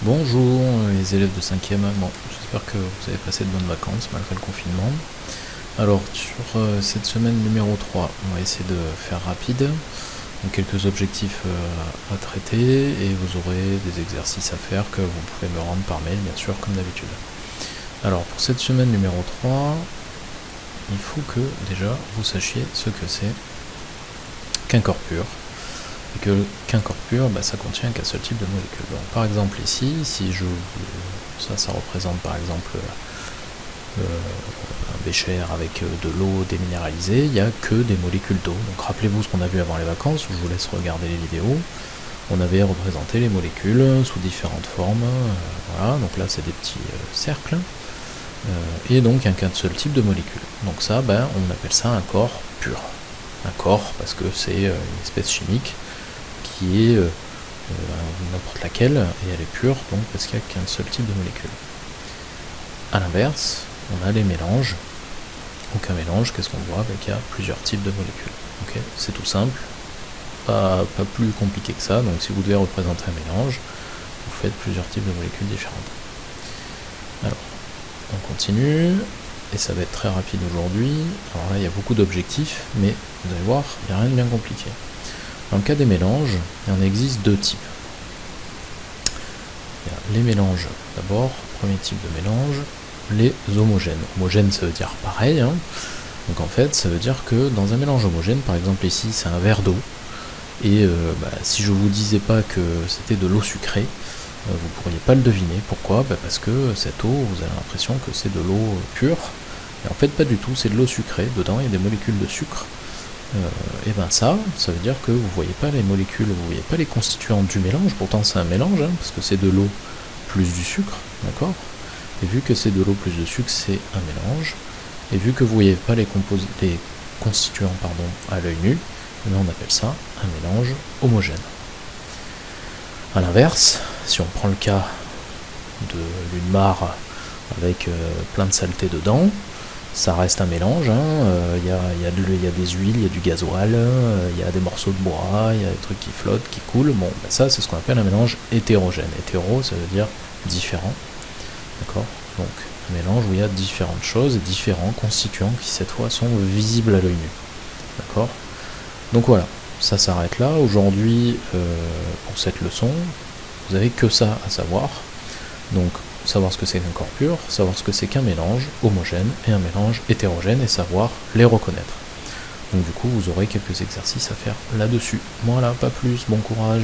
Bonjour les élèves de 5e, bon, j'espère que vous avez passé de bonnes vacances malgré le confinement. Alors sur cette semaine numéro 3, on va essayer de faire rapide, donc quelques objectifs à traiter et vous aurez des exercices à faire que vous pouvez me rendre par mail bien sûr comme d'habitude. Alors pour cette semaine numéro 3, il faut que déjà vous sachiez ce que c'est qu'un corps pur. Et qu'un corps pur, ça contient qu'un seul type de molécule. Donc, par exemple ici, si je ça représente par exemple un bécher avec de l'eau déminéralisée, il n'y a que des molécules d'eau. Donc rappelez-vous ce qu'on a vu avant les vacances, je vous laisse regarder les vidéos. On avait représenté les molécules sous différentes formes, voilà, donc là c'est des petits cercles, et donc un seul type de molécule. Donc ça, on appelle ça un corps pur. Un corps parce que c'est une espèce chimique qui est n'importe laquelle, et elle est pure, donc parce qu'il n'y a qu'un seul type de molécule. A l'inverse, on a les mélanges. Donc un mélange, qu'est-ce qu'on voit? Qu'il y a plusieurs types de molécules. Okay, c'est tout simple, pas plus compliqué que ça, donc si vous devez représenter un mélange, vous faites plusieurs types de molécules différentes. Alors, on continue, et ça va être très rapide aujourd'hui. Alors là, il y a beaucoup d'objectifs, mais vous allez voir, il n'y a rien de bien compliqué. Dans le cas des mélanges, il en existe deux types. Il y a les mélanges d'abord, premier type de mélange, les homogènes. Homogène, ça veut dire pareil, hein. Donc en fait, ça veut dire que dans un mélange homogène, par exemple ici, c'est un verre d'eau, et si je vous disais pas que c'était de l'eau sucrée, vous pourriez pas le deviner. Pourquoi? Parce que cette eau, vous avez l'impression que c'est de l'eau pure, et en fait pas du tout, c'est de l'eau sucrée. Dedans, il y a des molécules de sucre. Et ça veut dire que vous voyez pas les molécules, vous voyez pas les constituants du mélange, pourtant c'est un mélange, hein, parce que c'est de l'eau plus du sucre, d'accord? Et vu que c'est de l'eau plus de sucre, c'est un mélange, et vu que vous voyez pas les constituants à l'œil nu, on appelle ça un mélange homogène. A l'inverse, si on prend le cas d'une mare avec plein de saleté dedans, ça reste un mélange, il y a des huiles, il y a du gasoil, il y a des morceaux de bois, il y a des trucs qui flottent, qui coulent. Bon, ça c'est ce qu'on appelle un mélange hétérogène. Hétéro, ça veut dire différent, d'accord? Donc un mélange où il y a différentes choses et différents constituants qui cette fois sont visibles à l'œil nu, d'accord? Donc voilà, ça s'arrête là. Aujourd'hui, pour cette leçon, vous n'avez que ça à savoir. Donc savoir ce que c'est qu'un corps pur, savoir ce que c'est qu'un mélange homogène et un mélange hétérogène, et savoir les reconnaître. Donc du coup, vous aurez quelques exercices à faire là-dessus. Voilà, pas plus, bon courage.